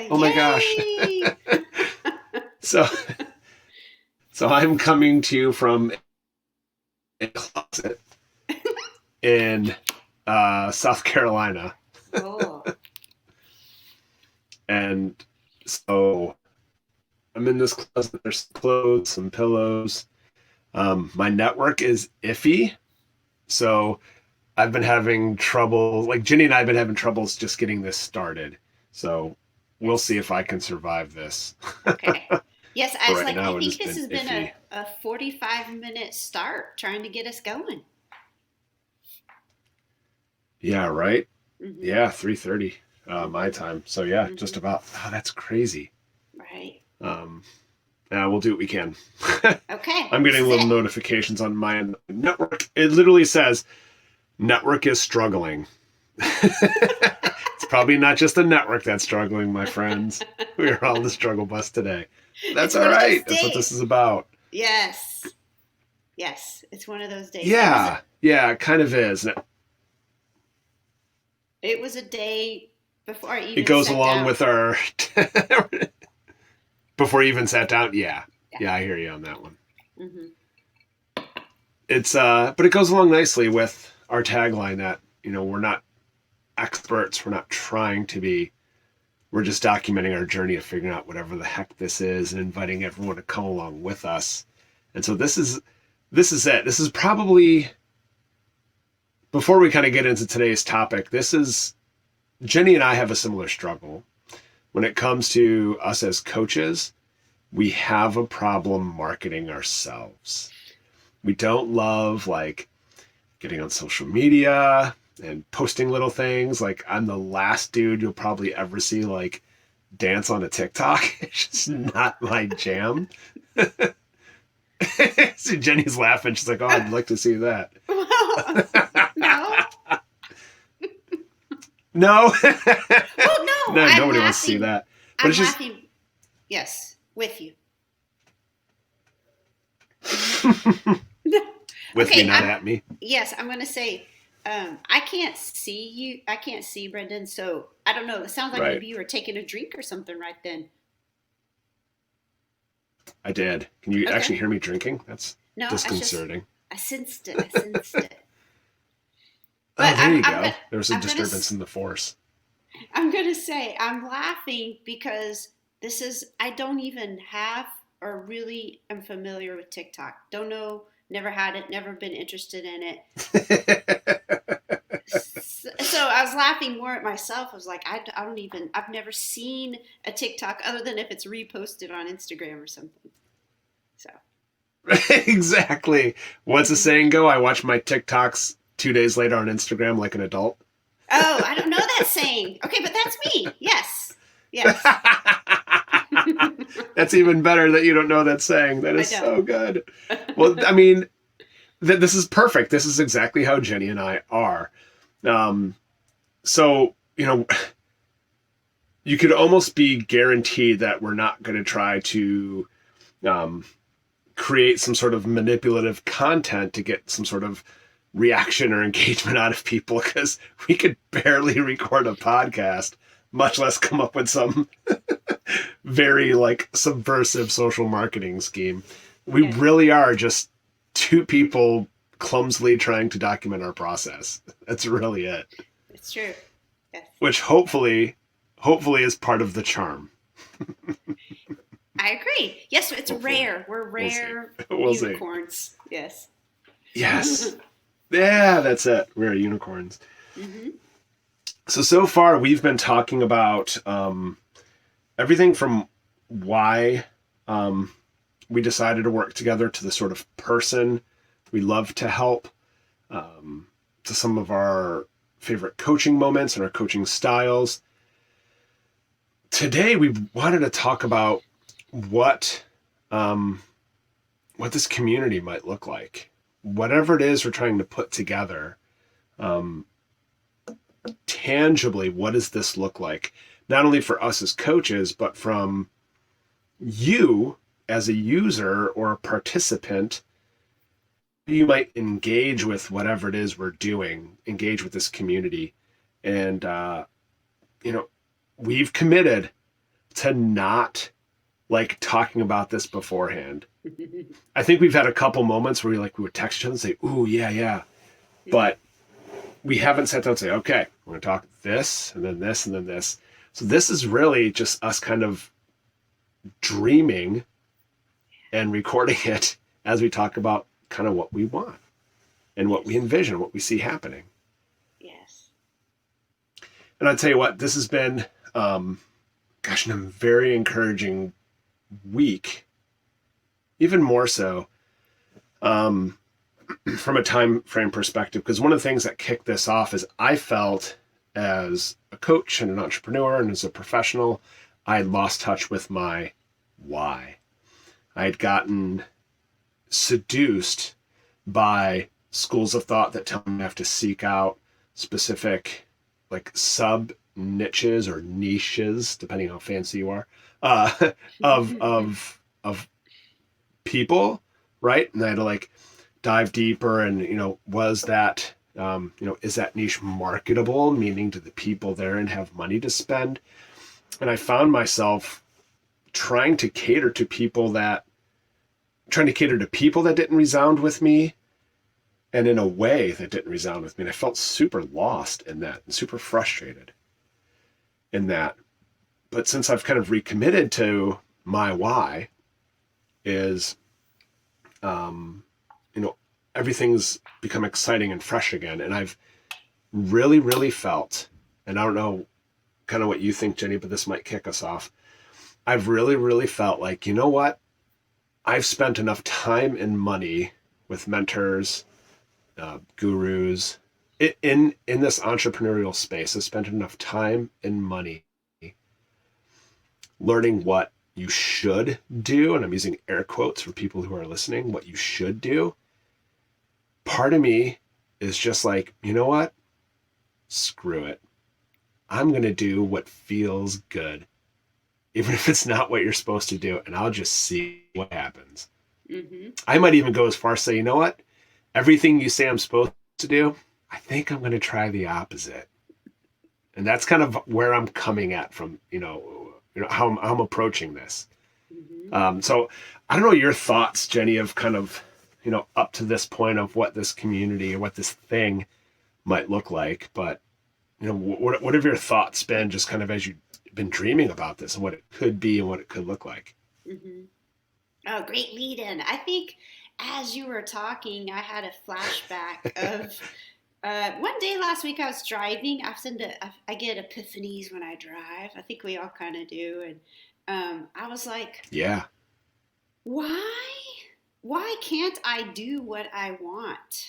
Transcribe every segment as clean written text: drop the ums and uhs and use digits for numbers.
Oh my gosh. Yay! So, so I'm coming to you from a closet in South Carolina. Oh, And so I'm in this closet. There's some clothes, some pillows. My network is iffy. So I've been having trouble, like Jenny and I have been having troubles just getting this started. So we'll see if I can survive this. okay. Yes, I For was right like, I now, it has think this been has been iffy. a 45-minute start trying to get us going. Yeah, right? Mm-hmm. Yeah, 3:30 my Mm-hmm. time. So yeah, just Mm-hmm. about. Oh, that's crazy. Right. Um, yeah, we'll do what we can. Okay. I'm This getting is little it. notifications on my network. It literally says network is struggling. It's probably not just the network that's struggling, my friends. We are on the struggle bus today. But that's It's all one of those right. That's what this days. is about. Yes. Yes. It's one of those days. Yeah, yeah, it kind of is. It was a day before I It even goes sat along down. with our before you even sat down. Yeah, Yeah. yeah, I hear you on that one. Mm-hmm. It's but it goes along nicely with our tagline that we're not experts, we're not trying to be. We're just documenting our journey of figuring out whatever the heck this is and inviting everyone to come along with us. And so this is it. This is probably before we kind of get into today's topic. This is Jenny and I have a similar struggle when it comes to us as coaches. We have a problem marketing ourselves. We don't love like getting on social media and posting little things. Like I'm the last dude you'll probably ever see like dance on a TikTok. It's just not my jam. See, Jenny's laughing. She's like, "Oh, I'd like to see that." Well, no. No, Well, no. no, I'm nobody wants to see laughing. that. But I'm it's just laughing. Yes, with you. with me, Okay. not at me. Yes. I'm going to say. I can't see you. I can't see Brendan. So I don't know. It sounds like Right. maybe you were taking a drink or something right then. I did. Can you Okay. actually hear me drinking? That's No, it's just disconcerting. I sensed it. I sensed it. Oh, But there you go. There's a I'm gonna disturbance in the force. I'm gonna say I'm laughing because this is I don't even have or really am familiar with TikTok. Don't know, never had it, never been interested in it. So I was laughing more at myself. I was like, I don't even I've never seen a TikTok other than if it's reposted on Instagram or something. So Exactly. What's the hmm saying go? I watch my TikToks 2 days later on Instagram like an adult. oh, I don't know that saying. Okay, but that's me. Yes, yes. That's even better that you don't know that saying. That I is don't. so good. Well, I mean, this is perfect. This is exactly how Jenny and I are. Um, so, you could almost be guaranteed that we're not going to try to um, create some sort of manipulative content to get some sort of reaction or engagement out of people because we could barely record a podcast, much less come up with some very like subversive social marketing scheme. We Yeah, really are just two people clumsily trying to document our process. That's really it. it's true. Yes. Which hopefully is part of the charm. I agree. Yes, it's Hopefully. rare. We're We'll see. rare We'll see. unicorns. Yes. Yes. Yeah, that's it. We're unicorns. hmm So far we've been talking about everything from why um, we decided to work together to the sort of person we love to help, to some of our favorite coaching moments and our coaching styles. Today we wanted to talk about what um, what this community might look like, whatever it is we're trying to put together. Um, Tangibly, what does this look like? Not only for us as coaches, but from you as a user or a participant. You might engage with whatever it is we're doing, engage with this community. And, you know, we've committed. to not like talking about this beforehand. I think we've had a couple moments where we would text each other and say, "Ooh, yeah, yeah," but we haven't sat down and say, "Okay, we're going to talk this and then this and then this." So this is really just us kind of dreaming and recording it as we talk about kind of what we want and what we Yes. envision, what we see happening. Yes. And I'll tell you what, this has been, a very encouraging week, even more so um, from a time frame perspective. Because one of the things that kicked this off is I felt as a coach and an entrepreneur and as a professional, I had lost touch with my why. I had gotten seduced by schools of thought that tell me I have to seek out specific like sub niches or niches, depending how fancy you are, uh, of people, right? And I had to like dive deeper and was that is that niche marketable, meaning do the people there and have money to spend? And I found myself trying to cater to people that didn't resound with me and in a way that didn't resound with me. And I felt super lost in that and super frustrated in that. But since I've kind of recommitted to my why is, um, you know, everything's become exciting and fresh again. And I've really, really felt, and I don't know kind of what you think, Jenny, but this might kick us off. I've really, really felt like, you know what? I've spent enough time and money with mentors, gurus in this entrepreneurial space. I've spent enough time and money learning what you should do, and I'm using air quotes for people who are listening, what you should do. Part of me is just like, you know what? Screw it. I'm going to do what feels good, even if it's not what you're supposed to do, and I'll just see what happens. Mm-hmm. I might even go as far as say, you know what? Everything you say I'm supposed to do, I think I'm going to try the opposite. And that's kind of where I'm coming at from, how I'm approaching this. Mm-hmm. So I don't know your thoughts, Jenny, of kind of, up to this point of what this community or what this thing might look like. But, what have your thoughts been just kind of as you've been dreaming about this and what it could be and what it could look like? Mm-hmm. Oh, great lead in. I think as you were talking, I had a flashback of one day last week I was driving. I get epiphanies when I drive. I think we all kind of do. And I was like, Yeah. why? Why can't I do what I want?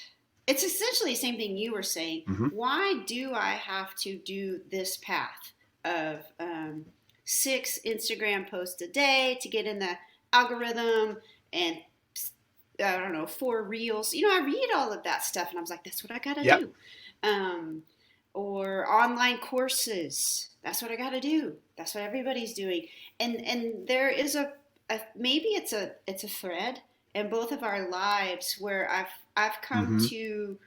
It's essentially the same thing you were saying. Mm-hmm. Why do I have to do this path of 6 Instagram posts a day to get in the algorithm and I don't know, 4 reels? I read all of that stuff and I was like, that's what I got to Yep. do. Um, or online courses. That's what I got to do. That's what everybody's doing. And there is maybe it's a thread in both of our lives where I've come Mm-hmm. to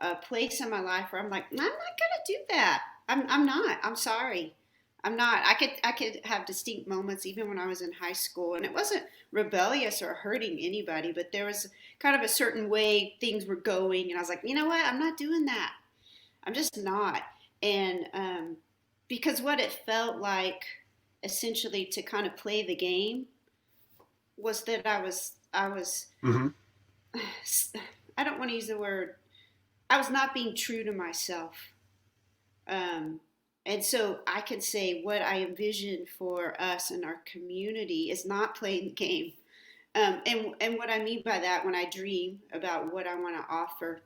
a place in my life where I'm like, I'm not gonna do that. I'm not. I'm sorry. I'm not. I could have distinct moments even when I was in high school, and it wasn't rebellious or hurting anybody, but there was kind of a certain way things were going, and I was like, you know what? I'm not doing that. I'm just not. And because what it felt like, essentially, to kind of play the game was that I was Mm-hmm. I don't want to use the word. I was not being true to myself. Um, and so I can say what I envision for us and our community is not playing the game. And what I mean by that, when I dream about what I want to offer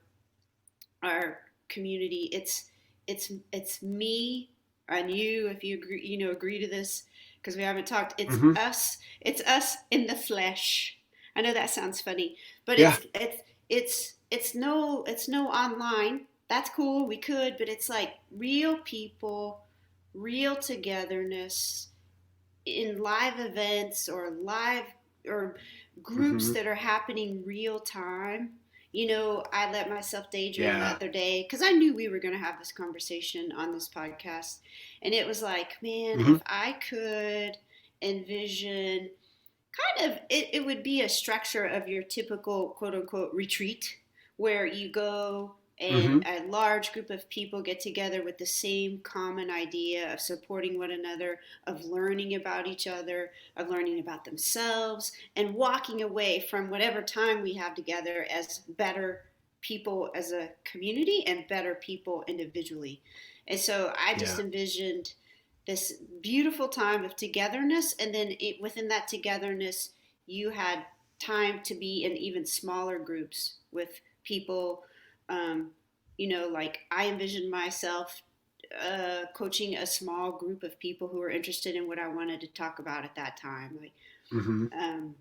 our community, it's me and you. If you agree, agree to this because we haven't talked. It's Mm-hmm. us. It's us in the flesh. I know that sounds funny, but Yeah. it's no online. That's cool. We could, but it's like real people, real togetherness in live events or live or groups Mm-hmm. that are happening real time. I let myself daydream the Yeah. other day because I knew we were going to have this conversation on this podcast. And it was like, man, Hmm. if I could envision kind of it would be a structure of your typical quote unquote retreat where you go and Hmm. a large group of people get together with the same common idea of supporting one another, of learning about each other, of learning about themselves, and walking away from whatever time we have together as better people as a community and better people individually. And so I just Yeah. envisioned this beautiful time of togetherness, and then within that togetherness you had time to be in even smaller groups with people. um, like I envisioned myself coaching a small group of people who were interested in what I wanted to talk about at that time, like Hmm. um,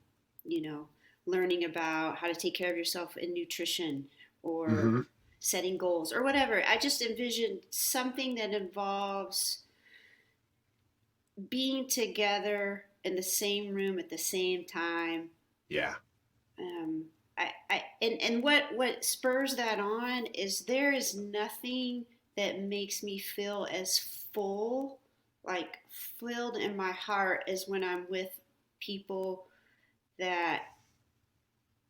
you know learning about how to take care of yourself in nutrition, or Hmm. setting goals or whatever. I just envisioned something that involves being together in the same room at the same time. Yeah. Um, and what spurs that on is there is nothing that makes me feel as full, like filled in my heart, as when I'm with people that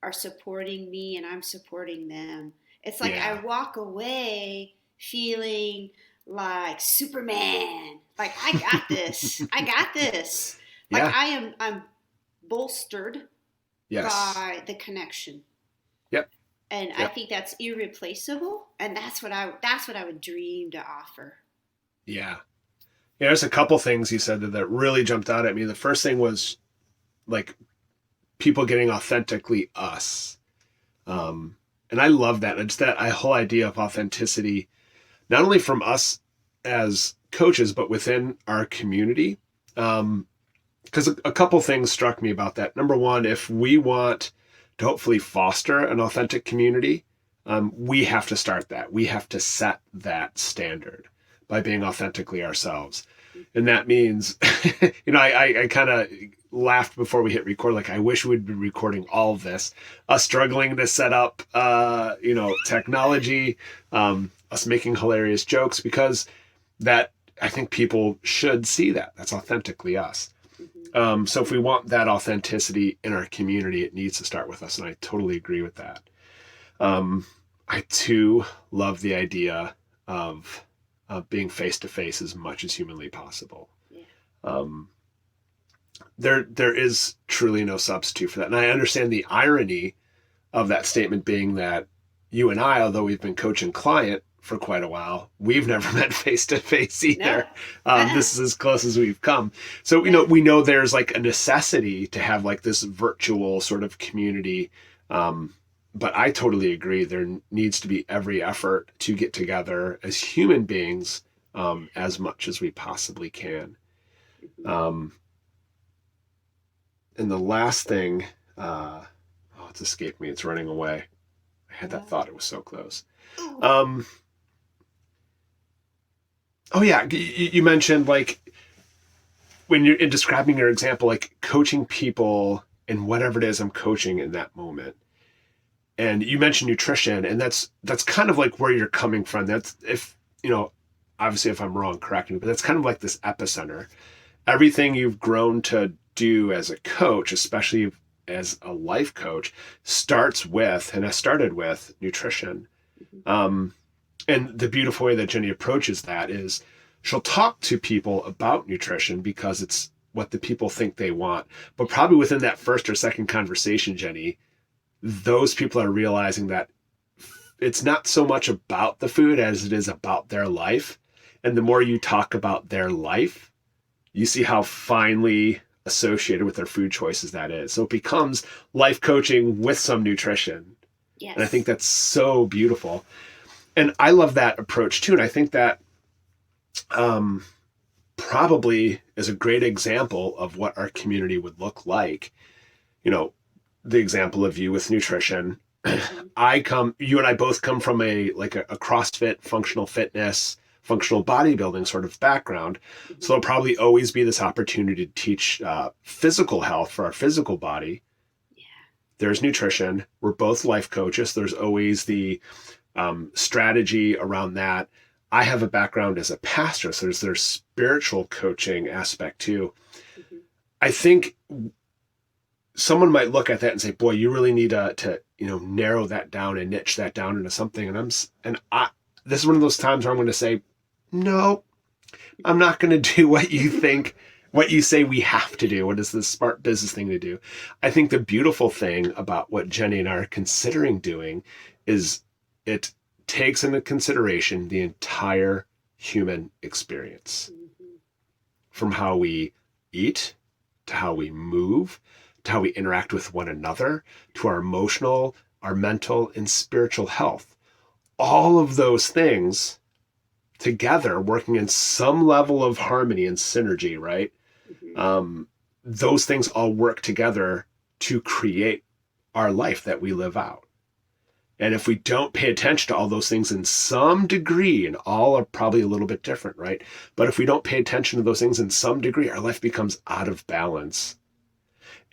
are supporting me and I'm supporting them. It's like I Yeah. walk away feeling like Superman. Like I got this. I got this. Like Yeah. I'm bolstered Yes. by the connection. Yep. And I Yep. think that's irreplaceable, and that's what I would dream to offer. Yeah. Yeah, there's a couple things you said that really jumped out at me. The first thing was like people getting authentically us. Um, and I love that. It's that whole idea of authenticity, not only from us as coaches, but within our community. Because a couple things struck me about that. Number one, if we want to hopefully foster an authentic community, we have to start that. We have to set that standard by being authentically ourselves. And that means, I kind of laughed before we hit record. Like, I wish we'd been recording all of this. Us struggling to set up, technology, us making hilarious jokes, because that, I think people should see that. That's authentically us. Mm-hmm. So if we want that authenticity in our community, it needs to start with us. And I totally agree with that. Um, I too love the idea of being face to face as much as humanly possible. Yeah. Um, there is truly no substitute for that. And I understand the irony of that statement being that you and I, although we've been coach and client for quite a while, we've never met face to face No. either. Uh-uh. This is as close as we've come. So, Yeah. we know there's like a necessity to have like this virtual sort of community. But I totally agree. There needs to be every effort to get together as human beings as much as we possibly can. Mm-hmm. Um, and the last thing, it's escaped me. It's running away. I had that thought. It was so close. Ooh. Um, oh yeah, you mentioned like when you're in describing your example, like coaching people in whatever it is I'm coaching in that moment. And you mentioned nutrition, and that's kind of like where you're coming from. That's if obviously if I'm wrong, correct me, but that's kind of like this epicenter. Everything you've grown to do as a coach, especially as a life coach, starts with and has started with nutrition. Mm-hmm. And the beautiful way that Jenny approaches that is she'll talk to people about nutrition because it's what the people think they want. But probably within that first or second conversation, Jenny, those people are realizing that it's not so much about the food as it is about their life. And the more you talk about their life, you see how finely associated with their food choices that is. So it becomes life coaching with some nutrition. Yes. And I think that's so beautiful. And I love that approach too. And I think that probably is a great example of what our community would look like. The example of you with nutrition. Mm-hmm. You and I both come from a CrossFit, functional fitness, functional bodybuilding sort of background. Mm-hmm. So there'll probably always be this opportunity to teach physical health for our physical body. Yeah. there's nutrition. We're both life coaches. There's always the strategy around that. I have a background as a pastor, so there's spiritual coaching aspect too. Mm-hmm. I think someone might look at that and say, "Boy, you really need to narrow that down and niche that down into something." And I this is one of those times where I'm going to say, "No, I'm not going to do what you think, what you say we have to do. What is the smart business thing to do?" I think the beautiful thing about what Jennie and I are considering doing is it takes into consideration the entire human experience, Mm-hmm. from how we eat to how we move to how we interact with one another to our emotional, our mental, and spiritual health. All of those things together working in some level of harmony and synergy, right? Mm-hmm. Those things all work together to create our life that we live out. And if we don't pay attention to all those things in some degree, and all are probably a little bit different, right? But if we don't pay attention to those things in some degree, our life becomes out of balance.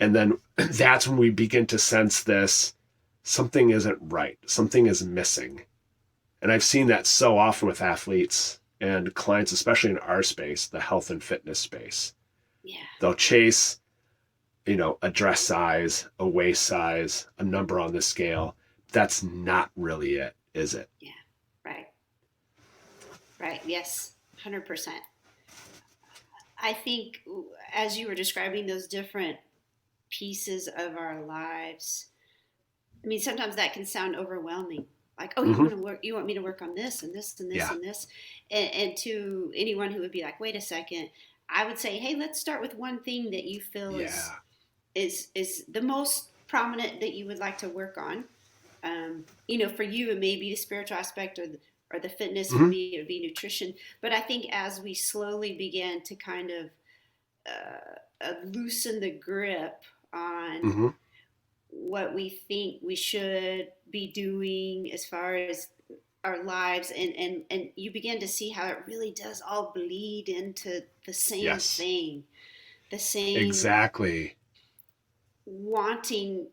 And then that's when we begin to sense this something isn't right, something is missing. And I've seen that so often with athletes and clients, especially in our space, the health and fitness space. Yeah. They'll chase, a dress size, a waist size, a number on the scale. That's not really it, is it? Yeah. Right. Right. Yes. 100%. I think as you were describing those different pieces of our lives, I mean, sometimes that can sound overwhelming. Like, oh, Mm-hmm. you want me to work on this and this and this Yeah. and this. And to anyone who would be like, wait a second, I would say, hey, let's start with one thing that you feel Yeah. is the most prominent that you would like to work on. For you, it may be the spiritual aspect or the fitness. For Mm-hmm. me, it would be nutrition. But I think as we slowly begin to kind of loosen the grip on Mm-hmm. what we think we should be doing as far as our lives, and you begin to see how it really does all bleed into the same Yes. thing, the same Exactly. wanting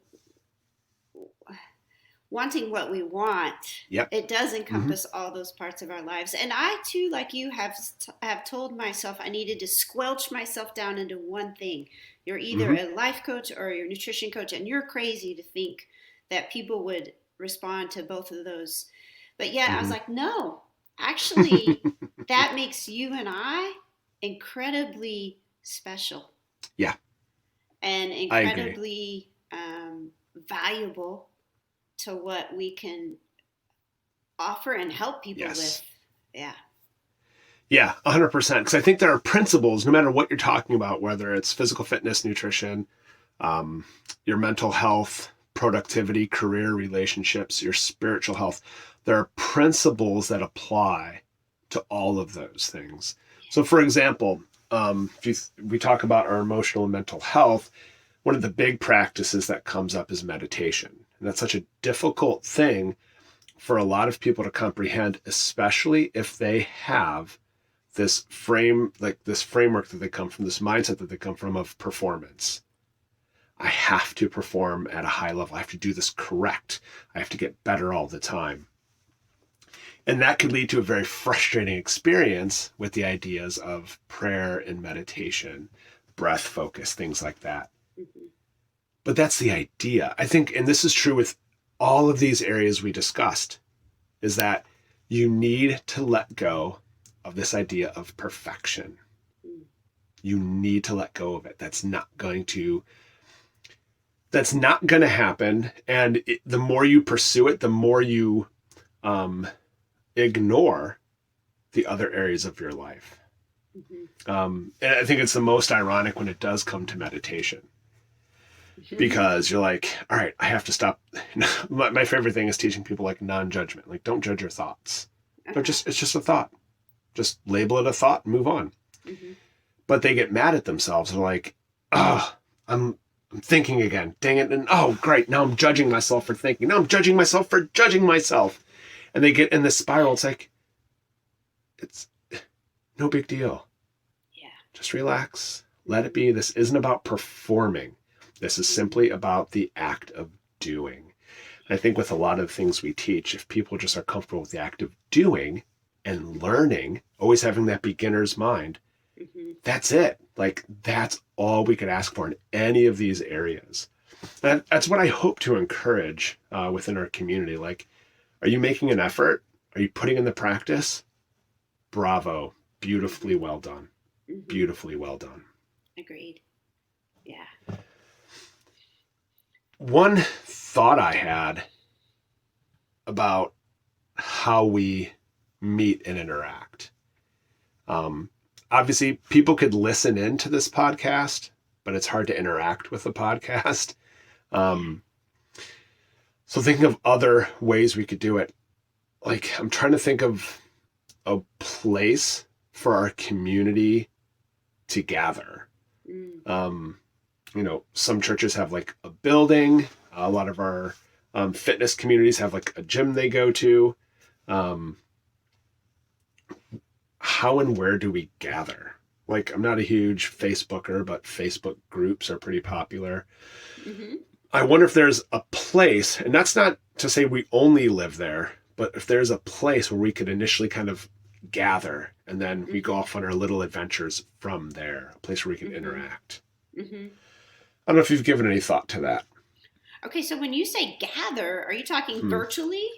wanting what we want. Yep. It does Mm-hmm. encompass all those parts of our lives. And I too, like you, have told myself I needed to squelch myself down into one thing. You're either Mm-hmm. a life coach or you're a nutrition coach, and you're crazy to think that people would respond to both of those. But yet I was Mm-hmm. like, no, actually, that makes you and I incredibly special Yeah, and I agree. incredibly valuable to what we can offer and help people with. Yes. Yeah. Yeah, 100%. Because I think there are principles, no matter what you're talking about, whether it's physical fitness, nutrition, um, your mental health, productivity, career, relationships, your spiritual health. There are principles that apply to all of those things. So, for example, we talk about our emotional and mental health, one of the big practices that comes up is meditation. And that's such a difficult thing for a lot of people to comprehend, especially if they have this framework that they come from, this mindset that they come from of performance. I have to perform at a high level. I have to do this correct. I have to get better all the time. And that could lead to a very frustrating experience with the ideas of prayer and meditation, breath focus, things like that. Mm-hmm. But that's the idea. I think, and this is true with all of these areas we discussed, is that you need to let go of this idea of perfection. Mm-hmm. You need to let go of it. That's not going to happen. And the more you pursue it, the more you ignore the other areas of your life. And I think it's the most ironic when it does come to meditation, Mm-hmm. because you're like, all right, I have to stop. My favorite thing is teaching people like non-judgment. Like, don't judge your thoughts. Uh-huh. It's just a thought. Just label it a thought and move on. Mm-hmm. But they get mad at themselves. They're like, oh, I'm thinking again. Dang it. And oh, great. Now I'm judging myself for thinking. Now I'm judging myself for judging myself. And they get in this spiral. It's like, it's no big deal. Yeah. Just relax. Let it be. This isn't about performing. This is simply about the act of doing. And I think with a lot of the things we teach, if people just are comfortable with the act of doing and learning, always having that beginner's mind, Mm-hmm. that's it. Like, that's all we could ask for in any of these areas. And that's what I hope to encourage within our community. Like, are you making an effort? Are you putting in the practice? Bravo. Beautifully well done. Mm-hmm. Beautifully well done. Agreed. Yeah. One thought I had about how we meet and interact. Obviously, people could listen into this podcast, but it's hard to interact with the podcast. So thinking of other ways we could do it, like I'm trying to think of a place for our community to gather. Mm. Some churches have like a building. A lot of our fitness communities have like a gym they go to. How and where do we gather? Like, I'm not a huge Facebooker, but Facebook groups are pretty popular. Mm-hmm. I wonder if there's a place, and that's not to say we only live there, but if there's a place where we could initially kind of gather and then we go off on our little adventures from there, a place where we can interact. Mm-hmm. I don't know if you've given any thought to that. Okay, so when you say gather, are you talking virtually?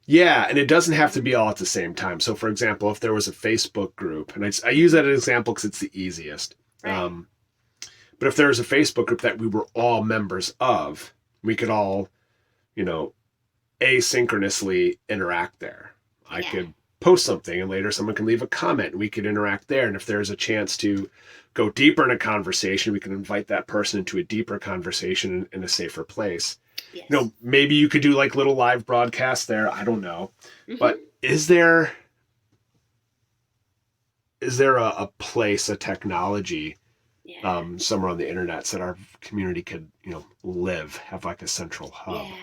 Yeah, and it doesn't have to be all at the same time. So, for example, if there was a Facebook group, and I use that as an example because it's the easiest. Right. But if there was a Facebook group that we were all members of, we could all, asynchronously interact there. I could post something and later someone can leave a comment and we could interact there. And if there's a chance to go deeper in a conversation, we can invite that person into a deeper conversation in a safer place. Yes. Maybe you could do like little live broadcasts there. I don't know. Mm-hmm. But is there a place, a technology somewhere on the internet so that our community could, live, have like a central hub? Yeah.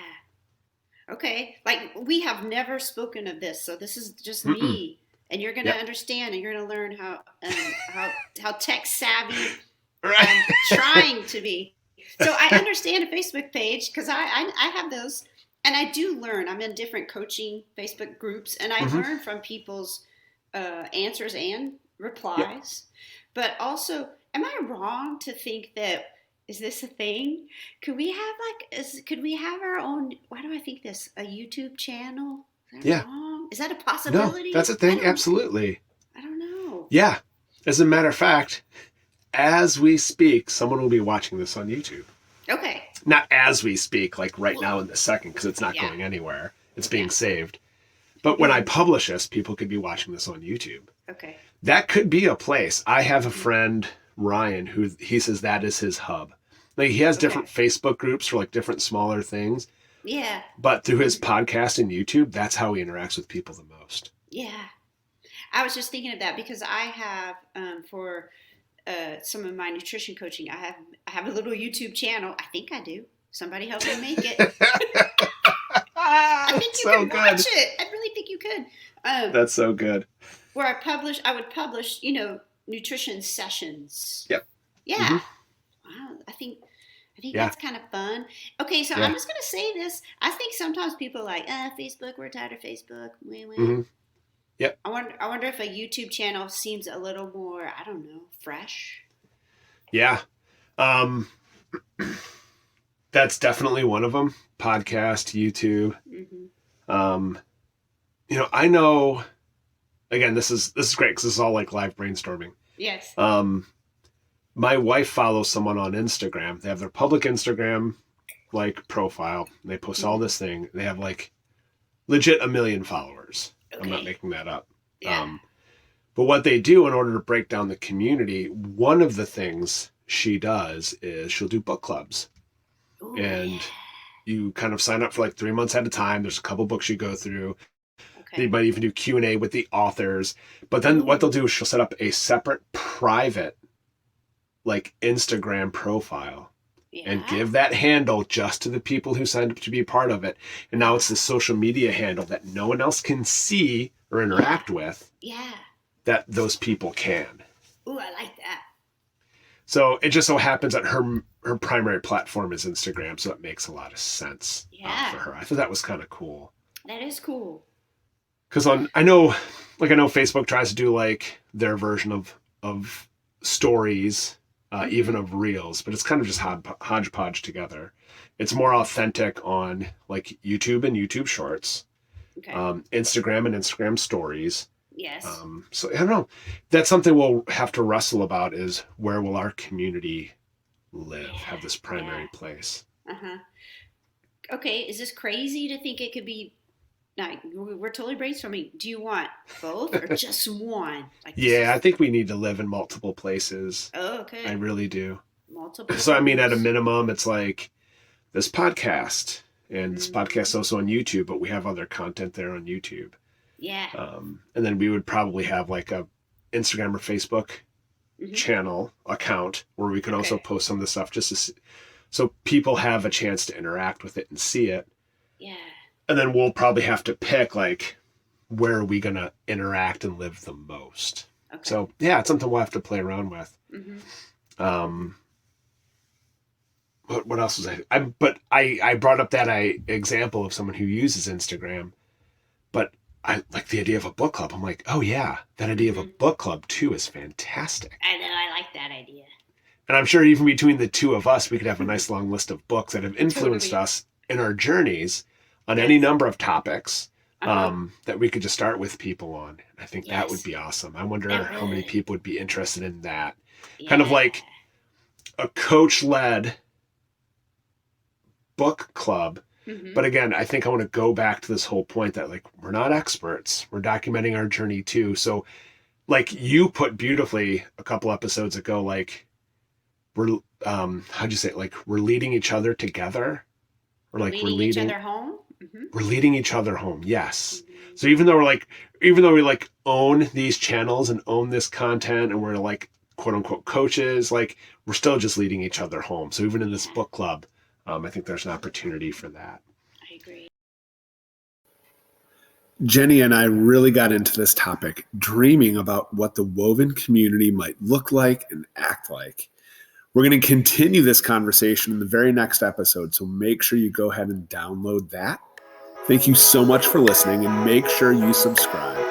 Okay. Like, we have never spoken of this, so this is just me, and you're going to understand, and you're going to learn how tech savvy I'm trying to be. So I understand a Facebook page because I have those, and I do learn. I'm in different coaching Facebook groups, and I learn from people's answers and replies. But also, am I wrong to think that, is this a thing? Could we have our own, why do I think this, a YouTube channel? Is that wrong? Is that a possibility? No, that's a thing. Absolutely. I don't know. Yeah. As a matter of fact, as we speak, someone will be watching this on YouTube. Okay. Not as we speak, like right now in this second, because it's not going anywhere. It's being saved. But when I publish this, people could be watching this on YouTube. Okay. That could be a place. I have a friend, Ryan, who he says that is his hub. Like, he has different Facebook groups for like different smaller things. Yeah. But through his podcast and YouTube, that's how he interacts with people the most. Yeah. I was just thinking of that because I have for some of my nutrition coaching, I have a little YouTube channel. I think I do. Somebody help me make it. I think you can watch it. I really think you could. That's so good. Where I would publish, nutrition sessions. Yep. Yeah. Mm-hmm. Wow. I think that's kind of fun. Okay, so I'm just going to say this. I think sometimes people are like, Facebook, we're tired of Facebook. Mm-hmm. Yep. I wonder if a YouTube channel seems a little more, I don't know, fresh. Yeah. That's definitely one of them. Podcast, YouTube. Mm-hmm. I know, again, this is great because this is all like live brainstorming. Yes. My wife follows someone on Instagram. They have their public Instagram like profile. They post all this thing. They have like legit 1 million followers. Okay. I'm not making that up. Yeah. But what they do in order to break down the community, one of the things she does is she'll do book clubs. Ooh, and you kind of sign up for like 3 months at a time. There's a couple books you go through. Okay. They might even do Q&A with the authors. But then what they'll do is she'll set up a separate private like Instagram profile and give that handle just to the people who signed up to be a part of it. And now it's the social media handle that no one else can see or interact with. Yeah. That those people can. Ooh, I like that. So it just so happens that her primary platform is Instagram, so it makes a lot of sense Yeah, for her. I thought that was kind of cool. that is cool. Because I know Facebook tries to do like their version of stories, even Mm-hmm. of reels, but it's kind of just hodgepodge together. It's more authentic on like YouTube and YouTube Shorts, Okay. Instagram and Instagram Stories. Yes. So I don't know. That's something we'll have to wrestle about: is where will our community live, have Yeah. this Yeah. primary place? Uh-huh. Okay, is this crazy to think it could be? No, we're totally brainstorming. Do you want both or just one? Like this Yeah, I is. think we need to live in multiple places. Oh, I okay. really do. Multiple So I mean, at a homes. minimum, it's like this podcast, and this podcast is Mm-hmm. also on YouTube, but we have other content there on YouTube. Yeah. And then we would probably have like a Instagram or Facebook Mm-hmm. channel account where we could also Okay. post some of the stuff just to so people have a chance to interact with it and see it. Yeah. And then we'll probably have to pick like where are we gonna interact and live the most. Okay. So yeah, it's something we'll have to play around with. Mm-hmm. Um, what else was I brought up that example of someone who uses Instagram, but I like the idea of a book club. I'm like, oh yeah, that idea of a Mm-hmm. book club too is fantastic. I know. I like that idea. And I'm sure even between the two of us, we could have a nice long list of books that have influenced Totally. us in our journeys on any Yes. number of topics, Uh-huh. that we could just start with people on. I think that would Yes. be awesome. I wonder That how many would. people would be interested in that. Kind of Yeah. like a coach led book club. Mm-hmm. But again, I think I want to go back to this whole point that like we're not experts. We're documenting our journey too. So like you put beautifully a couple episodes ago, like we're how'd you say it? Like we're leading each other together, or We're like leading each other home. Mm-hmm. we're leading each other home. Yes. Mm-hmm. So even though we like own these channels and own this content and we're like quote unquote coaches, like we're still just leading each other home. So even in this Yeah. book club, I think there's an opportunity for that. I agree. Jennie and I really got into this topic, dreaming about what the woven community might look like and act like. We're going to continue this conversation in the very next episode, so make sure you go ahead and download that. Thank you so much for listening, and make sure you subscribe.